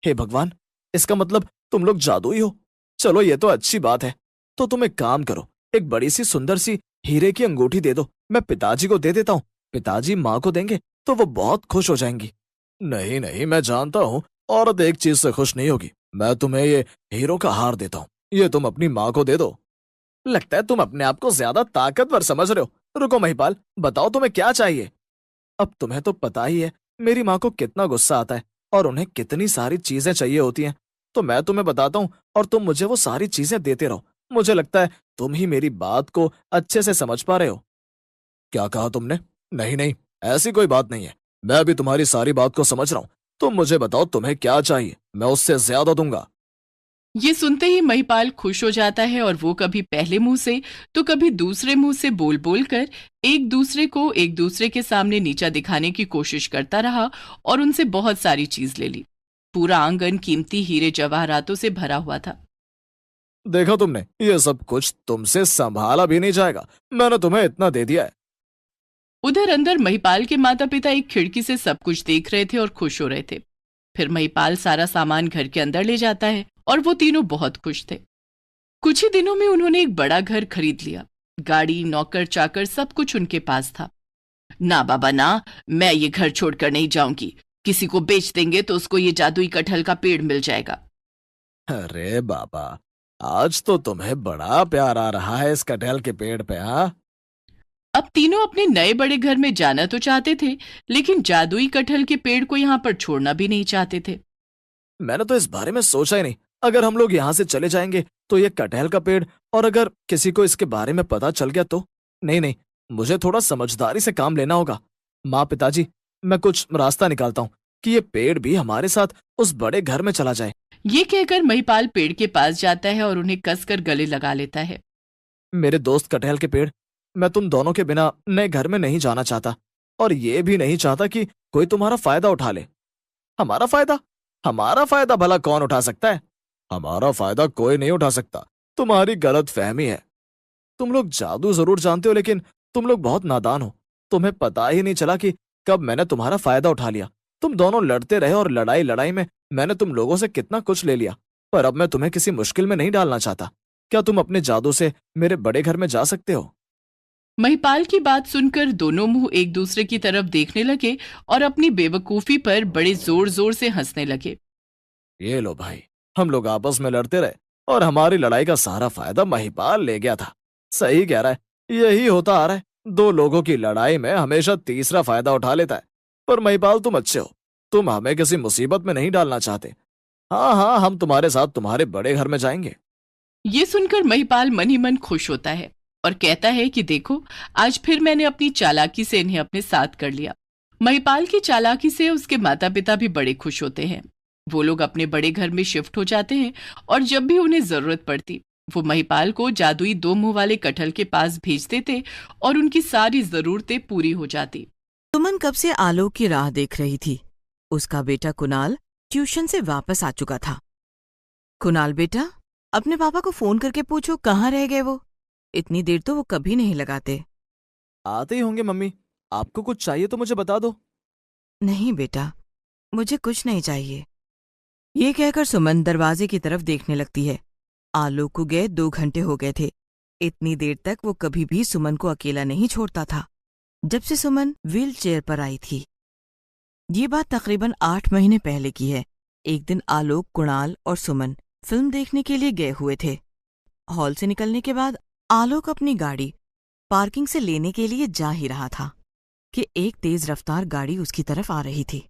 हे भगवान, इसका मतलब तुम लोग जादुई हो। चलो, ये तो अच्छी बात है। तो तुम एक काम करो, एक बड़ी सी सुंदर सी हीरे की अंगूठी दे दो। मैं पिताजी को दे देता हूँ, पिताजी माँ को देंगे तो वो बहुत खुश हो जाएंगी। नहीं नहीं, मैं जानता हूँ औरत एक चीज से खुश नहीं होगी। मैं तुम्हें ये हीरो का हार देता हूँ, ये तुम अपनी माँ को दे दो। लगता है तुम अपने आप को ज्यादा ताकतवर समझ रहे हो। रुको महिपाल, बताओ तुम्हें क्या चाहिए? अब तुम्हें तो पता ही है मेरी माँ को कितना गुस्सा आता है और उन्हें कितनी सारी चीजें चाहिए होती हैं। तो मैं तुम्हें बताता हूँ और तुम मुझे वो सारी चीजें देते रहो। मुझे लगता है तुम ही मेरी बात को अच्छे से समझ पा रहे हो। क्या कहा तुमने? नहीं नहीं, ऐसी कोई बात नहीं है। मैं भी तुम्हारी सारी बात को समझ रहा हूँ। तुम मुझे बताओ तुम्हें क्या चाहिए, मैं उससे ज्यादा दूंगा। ये सुनते ही महिपाल खुश हो जाता है और वो कभी पहले मुंह से तो कभी दूसरे मुंह से बोल बोल कर एक दूसरे को एक दूसरे के सामने नीचा दिखाने की कोशिश करता रहा और उनसे बहुत सारी चीज ले ली। पूरा आंगन कीमती हीरे जवाहरातों से भरा हुआ था। देखा तुमने, ये सब कुछ तुमसे संभाला भी नहीं जाएगा। मैंने तुम्हें इतना दे दिया है। उधर अंदर महिपाल के माता पिता एक खिड़की से सब कुछ देख रहे थे और खुश हो रहे थे। फिर महिपाल सारा सामान घर के अंदर ले जाता है और वो तीनों बहुत खुश थे। कुछ ही दिनों में उन्होंने एक बड़ा घर खरीद लिया। गाड़ी, नौकर चाकर सब कुछ उनके पास था। ना बाबा ना, मैं ये घर छोड़कर नहीं जाऊंगी। किसी को बेच देंगे तो उसको ये जादुई कटहल का पेड़ मिल जाएगा। अरे बाबा, आज तो तुम्हें बड़ा प्यार आ रहा है इस कटहल के पेड़ पे। हाँ, अब तीनों अपने नए बड़े घर में जाना तो चाहते थे, लेकिन जादुई कटहल के पेड़ को यहाँ पर छोड़ना भी नहीं चाहते थे। मैंने तो इस बारे में सोचा ही नहीं। अगर हम लोग यहाँ से चले जाएंगे तो ये कटहल का पेड़, और अगर किसी को इसके बारे में पता चल गया तो? नहीं नहीं, मुझे थोड़ा समझदारी से काम लेना होगा। माँ, पिताजी, मैं कुछ रास्ता निकालता हूँ कि ये पेड़ भी हमारे साथ उस बड़े घर में चला जाए। ये कहकर महिपाल पेड़ के पास जाता है और उन्हें कसकर गले लगा लेता है। मेरे दोस्त कटहल के पेड़, मैं तुम दोनों के बिना नए घर में नहीं जाना चाहता, और ये भी नहीं चाहता कि कोई तुम्हारा फायदा उठा ले। हमारा फायदा? हमारा फायदा भला कौन उठा सकता है? हमारा फायदा कोई नहीं उठा सकता। तुम्हारी गलत फहमी है। तुम लोग जादू जरूर जानते हो, लेकिन तुम लोग बहुत नादान हो। तुम्हें पता ही नहीं चला कि कब मैंने तुम्हारा फायदा उठा लिया। तुम दोनों लड़ते रहे और लड़ाई लड़ाई में मैंने तुम लोगों से कितना कुछ ले लिया। पर अब मैं तुम्हें किसी मुश्किल में नहीं डालना चाहता। क्या तुम अपने जादू से मेरे बड़े घर में जा सकते हो? महिपाल की बात सुनकर दोनों मुंह एक दूसरे की तरफ देखने लगे और अपनी बेवकूफी पर बड़े जोर जोर से हंसने लगे। ये लो भाई, हम लोग आपस में लड़ते रहे और हमारी लड़ाई का सारा फायदा महिपाल ले गया था। सही कह रहा है, यही होता आ रहा है। दो लोगों की लड़ाई में हमेशा तीसरा फायदा उठा लेता है। पर महिपाल, तुम अच्छे हो, तुम हमें किसी मुसीबत में नहीं डालना चाहते। हाँ हाँ, हम तुम्हारे साथ तुम्हारे बड़े घर में जाएंगे। ये सुनकर महिपाल मन ही मन खुश होता है और कहता है कि देखो, आज फिर मैंने अपनी चालाकी से इन्हें अपने साथ कर लिया। महिपाल की चालाकी से उसके माता पिता भी बड़े खुश होते हैं। वो लोग अपने बड़े घर में शिफ्ट हो जाते हैं और जब भी उन्हें जरूरत पड़ती वो महिपाल को जादुई दो मुंह वाले कटहल के पास भेज देते और उनकी सारी जरूरतें पूरी हो जाती। सुमन कब से आलोक की राह देख रही थी। उसका बेटा कुणाल ट्यूशन से वापस आ चुका था। कुणाल बेटा, अपने पापा को फोन करके पूछो कहाँ रह गए वो। इतनी देर तो वो कभी नहीं लगाते। आते ही होंगे मम्मी। आपको कुछ चाहिए तो मुझे बता दो। नहीं बेटा, मुझे कुछ नहीं चाहिए। ये कहकर सुमन दरवाजे की तरफ देखने लगती है। आलोक को गए 2 घंटे हो गए थे। इतनी देर तक वो कभी भी सुमन को अकेला नहीं छोड़ता था, जब से सुमन व्हील चेयर पर आई थी। ये बात तकरीबन 8 महीने पहले की है। एक दिन आलोक, कुणाल और सुमन फिल्म देखने के लिए गए हुए थे। हॉल से निकलने के बाद आलोक अपनी गाड़ी पार्किंग से लेने के लिए जा ही रहा था कि एक तेज रफ्तार गाड़ी उसकी तरफ आ रही थी।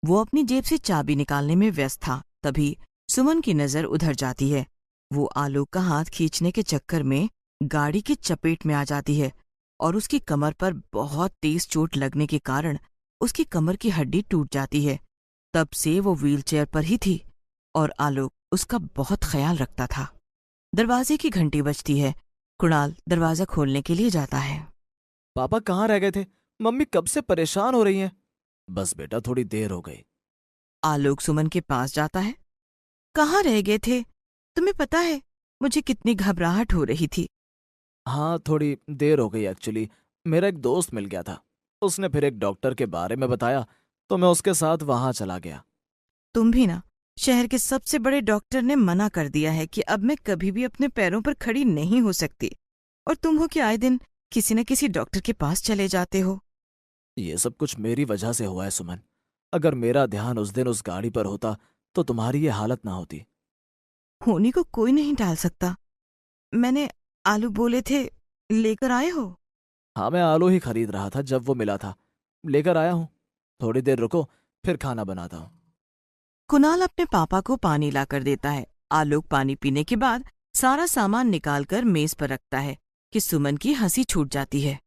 वो अपनी जेब से चाबी निकालने में व्यस्त था। तभी सुमन की नजर उधर जाती है। वो आलोक का हाथ खींचने के चक्कर में गाड़ी की चपेट में आ जाती है और उसकी कमर पर बहुत तेज चोट लगने के कारण उसकी कमर की हड्डी टूट जाती है। तब से वो व्हीलचेयर पर ही थी और आलोक उसका बहुत ख्याल रखता था। दरवाजे की घंटी बजती है। कुणाल दरवाजा खोलने के लिए जाता है। पापा कहाँ रह गए थे? मम्मी कब से परेशान हो रही हैं। बस बेटा, थोड़ी देर हो गई। आलोक सुमन के पास जाता है। कहाँ रह गए थे? तुम्हें पता है मुझे कितनी घबराहट हो रही थी। हाँ, थोड़ी देर हो गई एक्चुअली। मेरा एक दोस्त मिल गया था। उसने फिर एक डॉक्टर के बारे में बताया तो मैं उसके साथ वहां चला गया। तुम भी ना, शहर के सबसे बड़े डॉक्टर ने मना कर दिया है कि अब मैं कभी भी अपने पैरों पर खड़ी नहीं हो सकती, और तुम हो कि आए दिन किसी न किसी डॉक्टर के पास चले जाते हो। ये सब कुछ मेरी वजह से हुआ है सुमन। अगर मेरा ध्यान उस दिन उस गाड़ी पर होता तो तुम्हारी ये हालत ना होती। होने को कोई नहीं टाल सकता। मैंने आलू बोले थे, लेकर आए हो? हाँ, मैं आलू ही खरीद रहा था जब वो मिला था। लेकर आया हूँ। थोड़ी देर रुको, फिर खाना बनाता हूँ। कुणाल अपने पापा को पानी लाकर देता है। आलोक पानी पीने के बाद सारा सामान निकालकर मेज पर रखता है कि सुमन की हंसी छूट जाती है।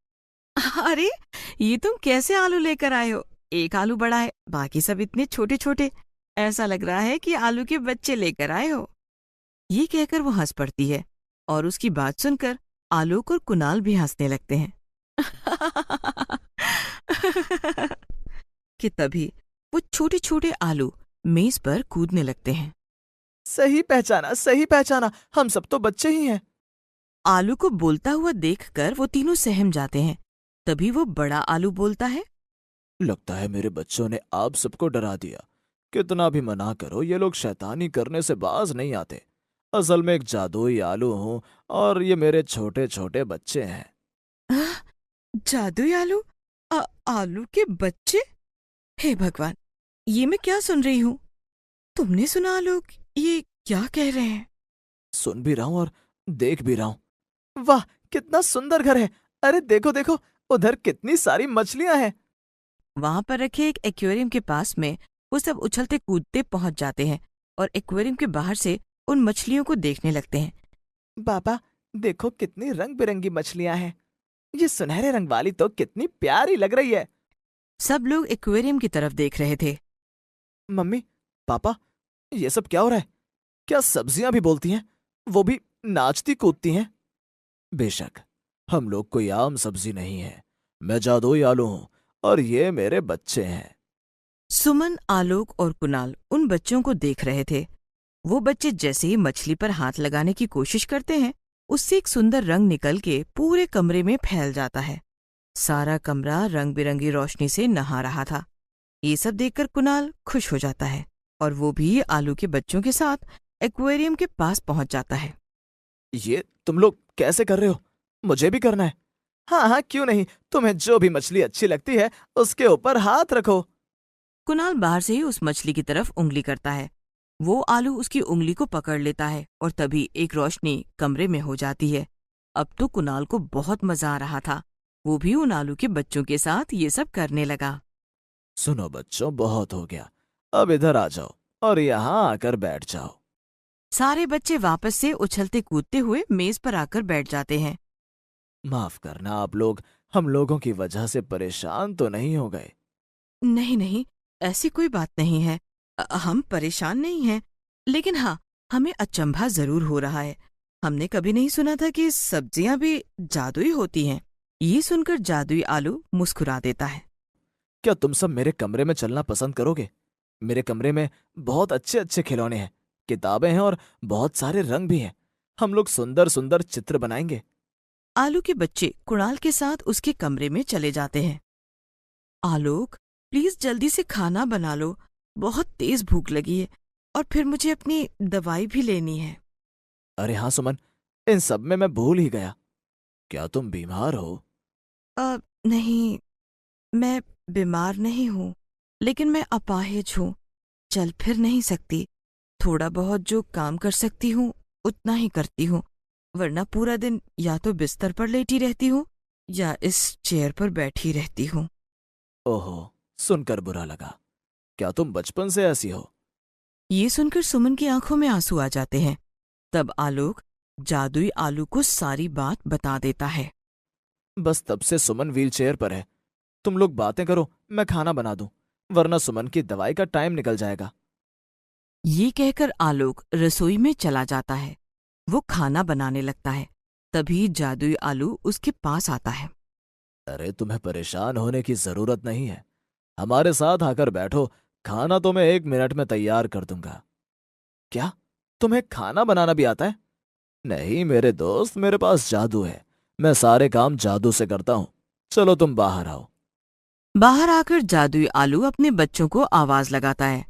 अरे, ये तुम कैसे आलू लेकर आए हो? एक आलू बड़ा है, बाकी सब इतने छोटे छोटे। ऐसा लग रहा है कि आलू के बच्चे लेकर आए हो। ये कहकर वो हंस पड़ती है और उसकी बात सुनकर आलोक और कुणाल भी हंसने लगते हैं। कि तभी वो छोटे छोटे आलू मेज पर कूदने लगते हैं। सही पहचाना, हम सब तो बच्चे ही हैं। आलू को बोलता हुआ देखकर वो तीनों सहम जाते हैं। तभी वो बड़ा आलू बोलता है। लगता है मेरे बच्चों ने आप सबको डरा दिया। कितना भी मना करो, ये लोग शैतानी करने से बाज नहीं आते। असल में एक जादुई आलू हूं और ये मेरे छोटे छोटे बच्चे हैं। "आह, जादुई आलू? आलू के बच्चे? हे भगवान, ये मैं क्या सुन रही हूँ? तुमने सुना आलोक? ये क्या कह रहे हैं? सुन भी रहा हूं और देख भी रहा हूं। वाह, कितना सुंदर घर है। अरे देखो देखो, उधर कितनी सारी मछलियां हैं। वहां पर रखे एक एक्वेरियम के पास में वो सब उछलते कूदते पहुंच जाते हैं और एक्वेरियम के बाहर से उन मछलियों को देखने लगते हैं। बाबा, देखो कितनी रंग बिरंगी मछलियां हैं। ये सुनहरे रंग वाली तो कितनी प्यारी लग रही है। सब लोग एक्वेरियम की तरफ देख रहे थे। मम्मी, पापा, ये सब क्या हो रहा है? क्या सब्जियां भी बोलती हैं? वो भी नाचती कूदती हैं? बेशक, हम लोग कोई आम सब्जी नहीं है। मैं जादुई आलू हूं और ये मेरे बच्चे हैं। सुमन, आलोक और कुणाल उन बच्चों को देख रहे थे। वो बच्चे जैसे ही मछली पर हाथ लगाने की कोशिश करते हैं, उससे एक सुंदर रंग निकल के पूरे कमरे में फैल जाता है। सारा कमरा रंग बिरंगी रोशनी से नहा रहा था। ये सब देखकर कुणाल खुश हो जाता है और वो भी आलू के बच्चों के साथ एक्वेरियम के पास पहुंच जाता है। ये तुम लोग कैसे कर रहे हो? मुझे भी करना है। हाँ हाँ, क्यों नहीं। तुम्हें जो भी मछली अच्छी लगती है उसके ऊपर हाथ रखो। कुणाल बाहर से ही उस मछली की तरफ उंगली करता है। वो आलू उसकी उंगली को पकड़ लेता है और तभी एक रोशनी कमरे में हो जाती है। अब तो कुणाल को बहुत मजा आ रहा था। वो भी उन आलू के बच्चों के साथ ये सब करने लगा। सुनो बच्चों, बहुत हो गया। अब इधर आ जाओ और यहाँ आकर बैठ जाओ। सारे बच्चे वापस से उछलते कूदते हुए मेज पर आकर बैठ जाते हैं। माफ करना, आप लोग हम लोगों की वजह से परेशान तो नहीं हो गए? नहीं नहीं, ऐसी कोई बात नहीं है। हम परेशान नहीं हैं, लेकिन हाँ, हमें अचंभा जरूर हो रहा है। हमने कभी नहीं सुना था कि सब्जियां भी जादुई होती हैं। ये सुनकर जादुई आलू मुस्कुरा देता है। क्या तुम सब मेरे कमरे में चलना पसंद करोगे? मेरे कमरे में बहुत अच्छे अच्छे खिलौने हैं, किताबें हैं और बहुत सारे रंग भी हैं। हम लोग सुंदर सुंदर चित्र बनाएंगे। आलू के बच्चे कुणाल के साथ उसके कमरे में चले जाते हैं। आलोक, प्लीज जल्दी से खाना बना लो। बहुत तेज भूख लगी है और फिर मुझे अपनी दवाई भी लेनी है। अरे हाँ सुमन, इन सब में मैं भूल ही गया। क्या तुम बीमार हो? नहीं, मैं बीमार नहीं हूँ, लेकिन मैं अपाहिज हूँ। चल फिर नहीं सकती। थोड़ा बहुत जो काम कर सकती हूँ उतना ही करती हूँ, वरना पूरा दिन या तो बिस्तर पर लेटी रहती हूँ या इस चेयर पर बैठी रहती हूँ। ओहो, सुनकर बुरा लगा। क्या तुम बचपन से ऐसी हो? ये सुनकर सुमन की आंखों में आंसू आ जाते हैं। तब आलोक जादुई आलू को सारी बात बता देता है। बस तब से सुमन व्हीलचेयर पर है। तुम लोग बातें करो, मैं खाना बना दूं, वरना सुमन की दवाई का टाइम निकल जाएगा। ये कहकर आलोक रसोई में चला जाता है। वो खाना बनाने लगता है। तभी जादुई आलू उसके पास आता है। अरे तुम्हें परेशान होने की जरूरत नहीं है। हमारे साथ आकर बैठो, खाना तो मैं 1 मिनट में तैयार कर दूंगा। क्या तुम्हें खाना बनाना भी आता है? नहीं मेरे दोस्त, मेरे पास जादू है। मैं सारे काम जादू से करता हूँ। चलो तुम बाहर आओ। बाहर आकर जादुई आलू अपने बच्चों को आवाज लगाता है।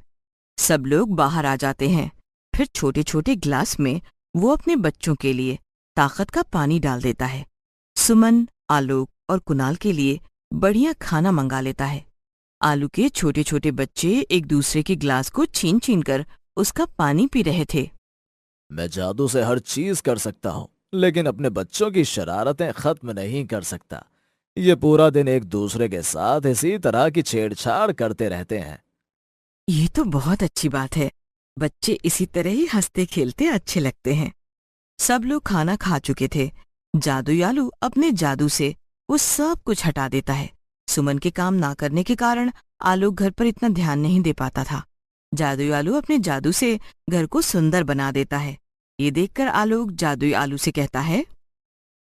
सब लोग बाहर आ जाते हैं। फिर छोटे छोटे ग्लास में वो अपने बच्चों के लिए ताकत का पानी डाल देता है। सुमन, आलोक और कुणाल के लिए बढ़िया खाना मंगा लेता है। आलू के छोटे छोटे बच्चे एक दूसरे के ग्लास को छीन छीन कर उसका पानी पी रहे थे। मैं जादू से हर चीज कर सकता हूँ, लेकिन अपने बच्चों की शरारतें खत्म नहीं कर सकता। ये पूरा दिन एक दूसरे के साथ इसी तरह की छेड़छाड़ करते रहते हैं। ये तो बहुत अच्छी बात है। बच्चे इसी तरह ही हंसते खेलते अच्छे लगते हैं। सब लोग खाना खा चुके थे। जादुई आलू अपने जादू से वो सब कुछ हटा देता है। सुमन के काम ना करने के कारण आलोक घर पर इतना ध्यान नहीं दे पाता था। जादुई आलू अपने जादू से घर को सुंदर बना देता है। ये देखकर आलोक जादुई आलू से कहता है,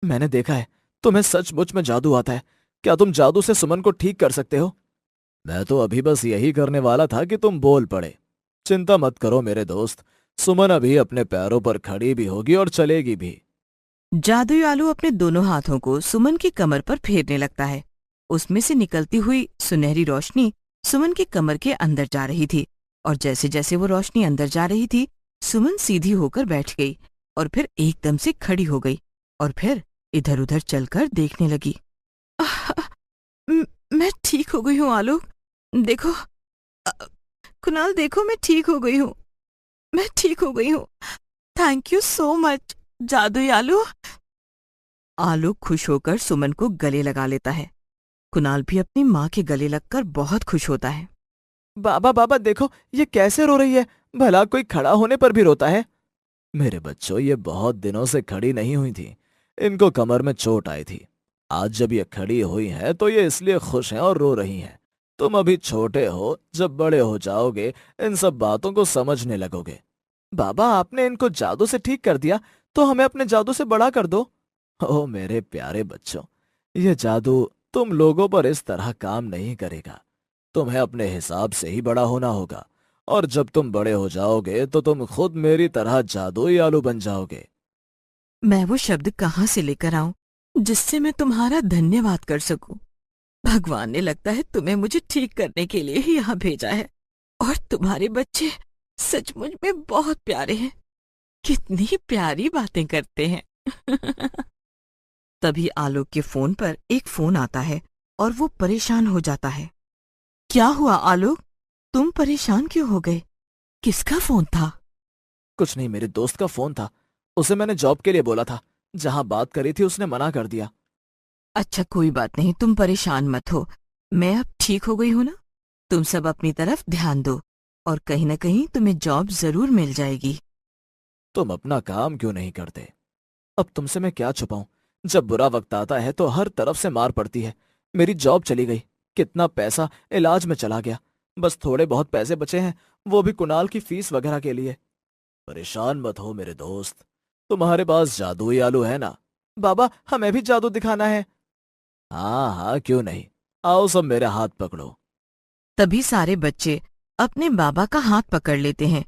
मैंने देखा है तुम्हें सचमुच में जादू आता है। क्या तुम जादू से सुमन को ठीक कर सकते हो? मैं तो अभी बस यही करने वाला था कि तुम बोल पड़े। चिंता मत करो मेरे दोस्त, सुमन अभी अपने पैरों पर खड़ी भी होगी और चलेगी भी। जादुई आलू अपने दोनों हाथों को सुमन की कमर पर फेरने लगता है। उसमें से निकलती हुई सुनहरी रोशनी सुमन की कमर के अंदर जा रही थी, और जैसे जैसे वो रोशनी अंदर जा रही थी, सुमन सीधी होकर बैठ गई और फिर एकदम से खड़ी हो गई और फिर इधर उधर चलकर देखने लगी। आह, मैं ठीक हो गई हूँ आलोक, देखो। कुणाल देखो, मैं ठीक हो गई हूँ। मैं ठीक हो गई हूँ। थैंक यू सो मच जादुई आलू। आलोक खुश होकर सुमन को गले लगा लेता है। कुणाल भी अपनी माँ के गले लगकर बहुत खुश होता है। बाबा बाबा देखो, ये कैसे रो रही है। भला कोई खड़ा होने पर भी रोता है? मेरे बच्चों, ये बहुत दिनों से खड़ी नहीं हुई थी। इनको कमर में चोट आई थी। आज जब ये खड़ी हुई हैं तो ये इसलिए खुश हैं और रो रही हैं। तुम अभी छोटे हो, जब बड़े हो जाओगे इन सब बातों को समझने लगोगे। बाबा, आपने इनको जादू से ठीक कर दिया, तो हमें अपने जादू से बड़ा कर दो। ओ मेरे प्यारे बच्चों, ये जादू तुम लोगों पर इस तरह काम नहीं करेगा। तुम्हें अपने हिसाब से ही बड़ा होना होगा, और जब तुम बड़े हो जाओगे तो तुम खुद मेरी तरह जादुई आलू बन जाओगे। मैं वो शब्द कहाँ से लेकर आऊं जिससे मैं तुम्हारा धन्यवाद कर सकूं? भगवान ने लगता है तुम्हें मुझे ठीक करने के लिए ही यहाँ भेजा है। और तुम्हारे बच्चे सचमुच में बहुत प्यारे हैं। कितनी प्यारी बातें करते हैं। तभी आलोक के फोन पर एक फोन आता है और वो परेशान हो जाता है। क्या हुआ आलोक, तुम परेशान क्यों हो गए? किसका फोन था? कुछ नहीं, मेरे दोस्त का फोन था। उसे मैंने जॉब के लिए बोला था। जहां बात करी थी उसने मना कर दिया। अच्छा कोई बात नहीं, तुम परेशान मत हो। मैं अब ठीक हो गई हूं ना। तुम सब अपनी तरफ ध्यान दो और कहीं न कहीं तुम्हें जॉब जरूर मिल जाएगी। तुम अपना काम क्यों नहीं करते? अब तुमसे मैं क्या छुपाऊं? जब बुरा वक्त आता है तो हर तरफ से मार पड़ती है। मेरी जॉब चली गई, कितना पैसा इलाज में चला गया। बस थोड़े बहुत पैसे बचे हैं, वो भी कुणाल की फीस वगैरह के लिए। परेशान मत हो मेरे दोस्त, तुम्हारे पास जादुई आलू है ना? बाबा, हमें भी जादू दिखाना है। हाँ हाँ, क्यों नहीं, आओ सब मेरे हाथ पकड़ो। तभी सारे बच्चे अपने बाबा का हाथ पकड़ लेते हैं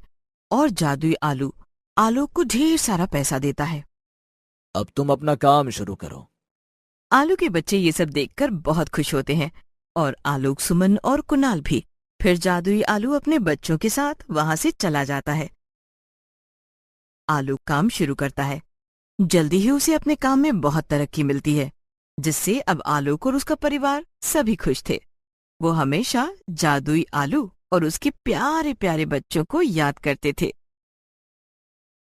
और जादुई आलू आलोक को ढेर सारा पैसा देता है। अब तुम अपना काम शुरू करो। आलू के बच्चे ये सब देखकर बहुत खुश होते हैं और आलोक, सुमन और कुणाल भी। फिर जादुई आलू अपने बच्चों के साथ वहां से चला जाता है। आलू काम शुरू करता है। जल्दी ही उसे अपने काम में बहुत तरक्की मिलती है, जिससे अब आलोक और उसका परिवार सभी खुश थे। वो हमेशा जादुई आलू और उसके प्यारे प्यारे बच्चों को याद करते थे।